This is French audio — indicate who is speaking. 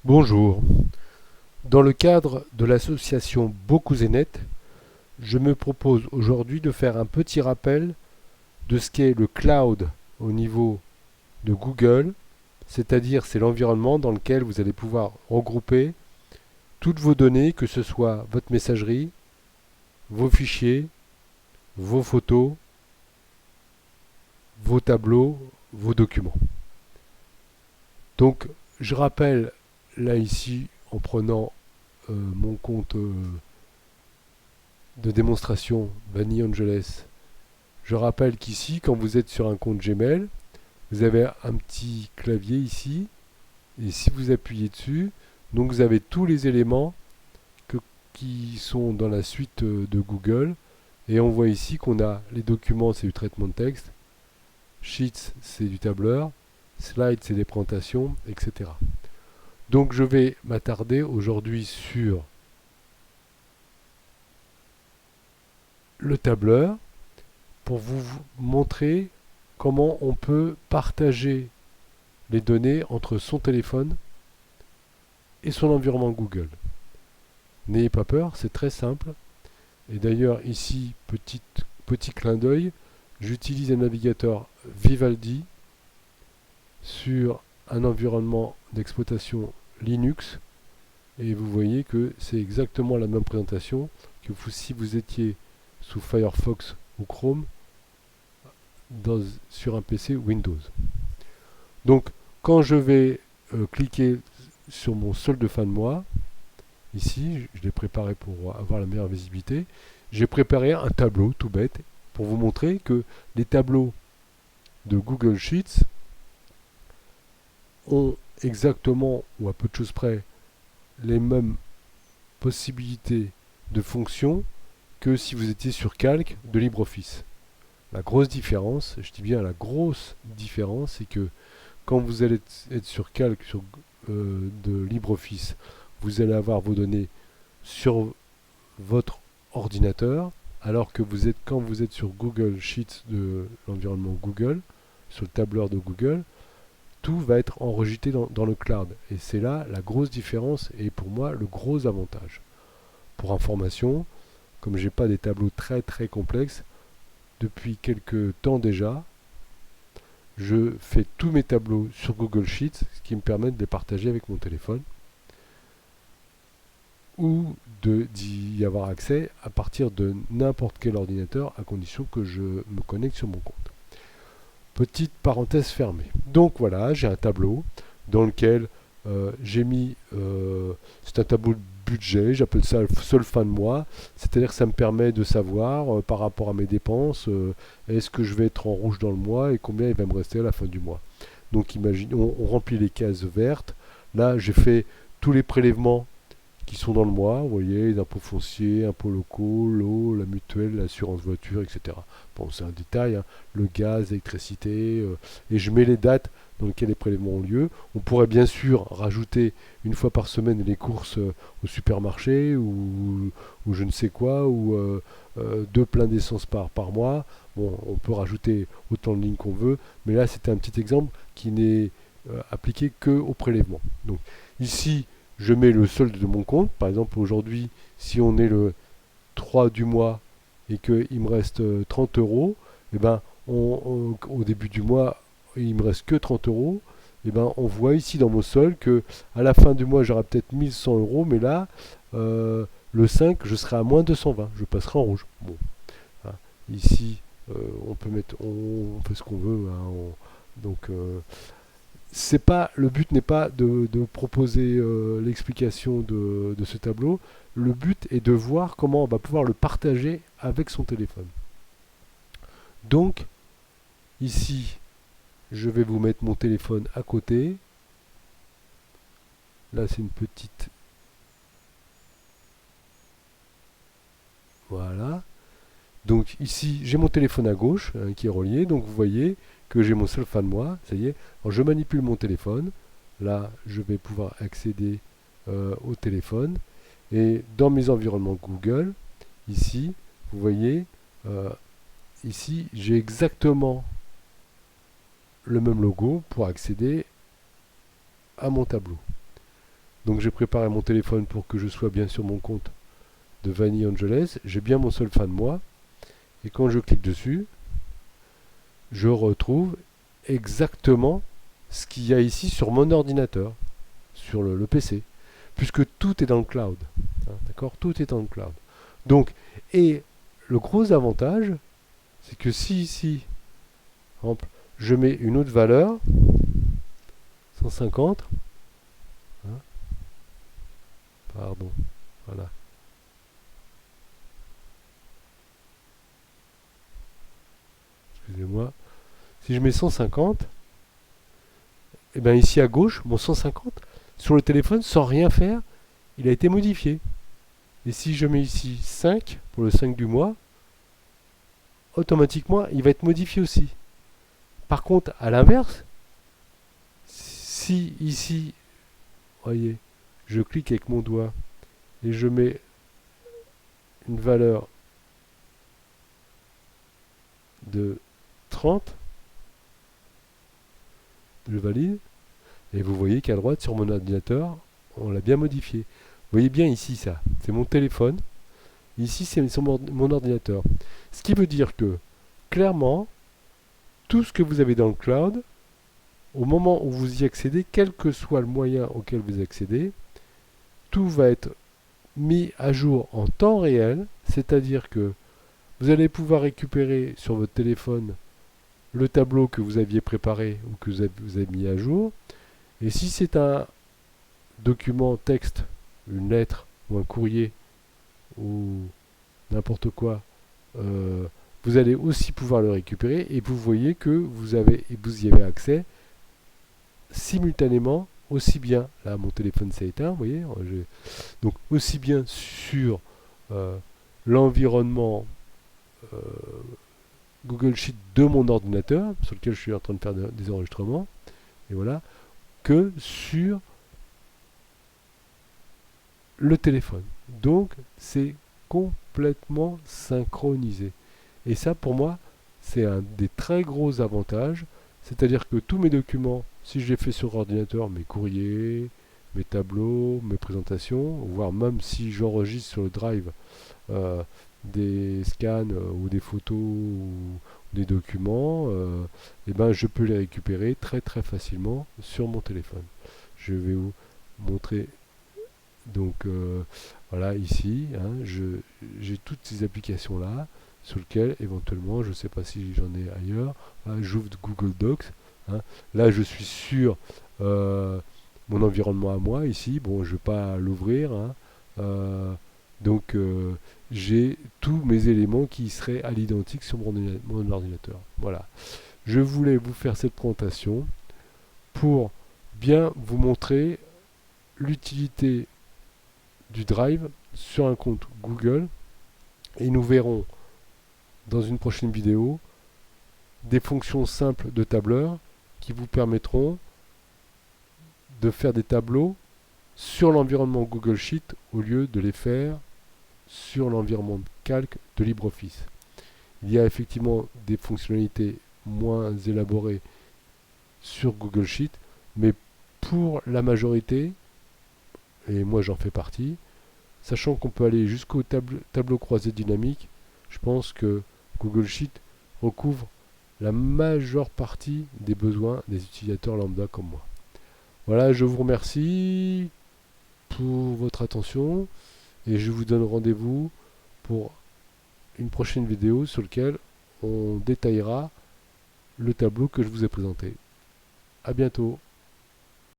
Speaker 1: Bonjour. Dans le cadre de l'association Bokuzenet, je me propose aujourd'hui de faire un petit rappel de ce qu'est le cloud au niveau de Google, c'est-à-dire c'est l'environnement dans lequel vous allez pouvoir regrouper toutes vos données, que ce soit votre messagerie, vos fichiers, vos photos, vos tableaux, vos documents. Donc je rappelle là ici en prenant mon compte de démonstration Vanille Angeles. Je rappelle qu'ici, quand vous êtes sur un compte Gmail, vous avez un petit clavier ici, et si vous appuyez dessus, donc vous avez tous les éléments qui sont dans la suite de Google, et on voit ici qu'on a les documents, c'est du traitement de texte, Sheets, c'est du tableur, Slides, c'est des présentations, etc. Donc je vais m'attarder aujourd'hui sur le tableur, pour vous montrer comment on peut partager les données entre son téléphone et son environnement Google. N'ayez pas peur, c'est très simple. Et d'ailleurs, ici, petit clin d'œil, j'utilise un navigateur Vivaldi sur un environnement d'exploitation Linux. Et vous voyez que c'est exactement la même présentation que si vous étiez sous Firefox ou Chrome sur un PC Windows. Donc, quand je vais cliquer sur mon solde de fin de mois, ici, je l'ai préparé pour avoir la meilleure visibilité, j'ai préparé un tableau tout bête pour vous montrer que les tableaux de Google Sheets ont exactement, ou à peu de choses près, les mêmes possibilités de fonction que si vous étiez sur Calc de LibreOffice. La grosse différence, je dis bien la grosse différence, c'est que quand vous allez être sur Calc de LibreOffice, vous allez avoir vos données sur votre ordinateur, alors que quand vous êtes sur Google Sheets de l'environnement Google, sur le tableur de Google, tout va être enregistré dans le cloud. Et c'est là la grosse différence et pour moi le gros avantage. Pour information, comme j'ai pas des tableaux très très complexes, depuis quelques temps déjà, je fais tous mes tableaux sur Google Sheets, ce qui me permet de les partager avec mon téléphone ou d'y avoir accès à partir de n'importe quel ordinateur à condition que je me connecte sur mon compte. Petite parenthèse fermée. Donc voilà, j'ai un tableau dans lequel j'ai mis, c'est un tableau de budget, j'appelle ça le seul fin de mois, c'est-à-dire que ça me permet de savoir par rapport à mes dépenses, est-ce que je vais être en rouge dans le mois et combien il va me rester à la fin du mois. Donc imagine, on remplit les cases vertes, là j'ai fait tous les prélèvements qui sont dans le mois, vous voyez, les impôts fonciers, impôts locaux, l'eau, la mutuelle, l'assurance voiture, etc. Bon, c'est un détail, hein, le gaz, l'électricité, et je mets les dates dans lesquelles les prélèvements ont lieu. On pourrait bien sûr rajouter une fois par semaine les courses au supermarché ou je ne sais quoi, ou deux pleins d'essence par mois. Bon, on peut rajouter autant de lignes qu'on veut, mais là c'était un petit exemple qui n'est appliqué que au prélèvement. Donc ici, je mets le solde de mon compte. Par exemple, aujourd'hui, si on est le 3 du mois et qu'il me reste 30 euros, et ben, au début du mois, il me reste que 30 euros. Et ben, on voit ici dans mon solde que à la fin du mois, j'aurai peut-être 1100 euros, mais là, le 5, je serai à moins 220. Je passerai en rouge. Bon, hein. Ici, on peut mettre, on fait ce qu'on veut. Hein, donc, c'est pas le but n'est pas de proposer l'explication de ce tableau. Le but est de voir comment on va pouvoir le partager avec son téléphone. Donc ici, je vais vous mettre mon téléphone à côté. Là, c'est une petite, voilà. Donc ici, j'ai mon téléphone à gauche hein, qui est relié. Donc vous voyez que j'ai mon seul fan de moi. Ça y est. Alors, je manipule mon téléphone. Là, je vais pouvoir accéder au téléphone. Et dans mes environnements Google, ici, vous voyez, euh, ici, j'ai exactement le même logo pour accéder à mon tableau. Donc j'ai préparé mon téléphone pour que je sois bien sur mon compte de Vanille Angeles. J'ai bien mon solfa de moi. Et quand je clique dessus, je retrouve exactement ce qu'il y a ici sur mon ordinateur, sur le PC, puisque tout est dans le cloud. Hein, d'accord? Tout est dans le cloud. Donc, et le gros avantage, c'est que si ici, par exemple, je mets une autre valeur, 150, hein, pardon, voilà. Excusez-moi. Si je mets 150, et bien ici à gauche, mon 150, sur le téléphone, sans rien faire, il a été modifié. Et si je mets ici 5, pour le 5 du mois, automatiquement, il va être modifié aussi. Par contre, à l'inverse, si ici, voyez, je clique avec mon doigt et je mets une valeur de 30, je valide, et vous voyez qu'à droite, sur mon ordinateur, on l'a bien modifié. Vous voyez bien ici ça, c'est mon téléphone, ici c'est mon ordinateur. Ce qui veut dire que, clairement, tout ce que vous avez dans le cloud, au moment où vous y accédez, quel que soit le moyen auquel vous accédez, tout va être mis à jour en temps réel, c'est-à-dire que vous allez pouvoir récupérer sur votre téléphone le tableau que vous aviez préparé ou que vous avez mis à jour. Et si c'est un document texte, une lettre ou un courrier ou n'importe quoi, vous allez aussi pouvoir le récupérer et vous voyez que vous y avez accès simultanément, aussi bien, là mon téléphone s'est éteint, vous voyez, donc aussi bien sur l'environnement Google Sheet de mon ordinateur, sur lequel je suis en train de faire des enregistrements, et voilà, que sur le téléphone. Donc c'est complètement synchronisé. Et ça pour moi, c'est un des très gros avantages, c'est-à-dire que tous mes documents, si je les fais sur ordinateur, mes courriers, mes tableaux, mes présentations, voire même si j'enregistre sur le drive des scans ou des photos ou des documents, et ben je peux les récupérer très très facilement sur mon téléphone. Je vais vous montrer donc voilà ici, hein, j'ai toutes ces applications là sur lesquelles éventuellement, je ne sais pas si j'en ai ailleurs, j'ouvre Google Docs, hein, là je suis sur mon environnement à moi ici, bon je ne vais pas l'ouvrir, hein, donc j'ai tous mes éléments qui seraient à l'identique sur mon ordinateur. Voilà. Je voulais vous faire cette présentation pour bien vous montrer l'utilité du Drive sur un compte Google et nous verrons dans une prochaine vidéo des fonctions simples de tableur qui vous permettront de faire des tableaux sur l'environnement Google Sheet au lieu de les faire sur l'environnement calque de LibreOffice. Il y a effectivement des fonctionnalités moins élaborées sur Google Sheet, mais pour la majorité, et moi j'en fais partie, sachant qu'on peut aller jusqu'au tableau croisé dynamique, je pense que Google Sheet recouvre la majeure partie des besoins des utilisateurs lambda comme moi. Voilà, je vous remercie pour votre attention et je vous donne rendez-vous pour une prochaine vidéo sur laquelle on détaillera le tableau que je vous ai présenté. À bientôt.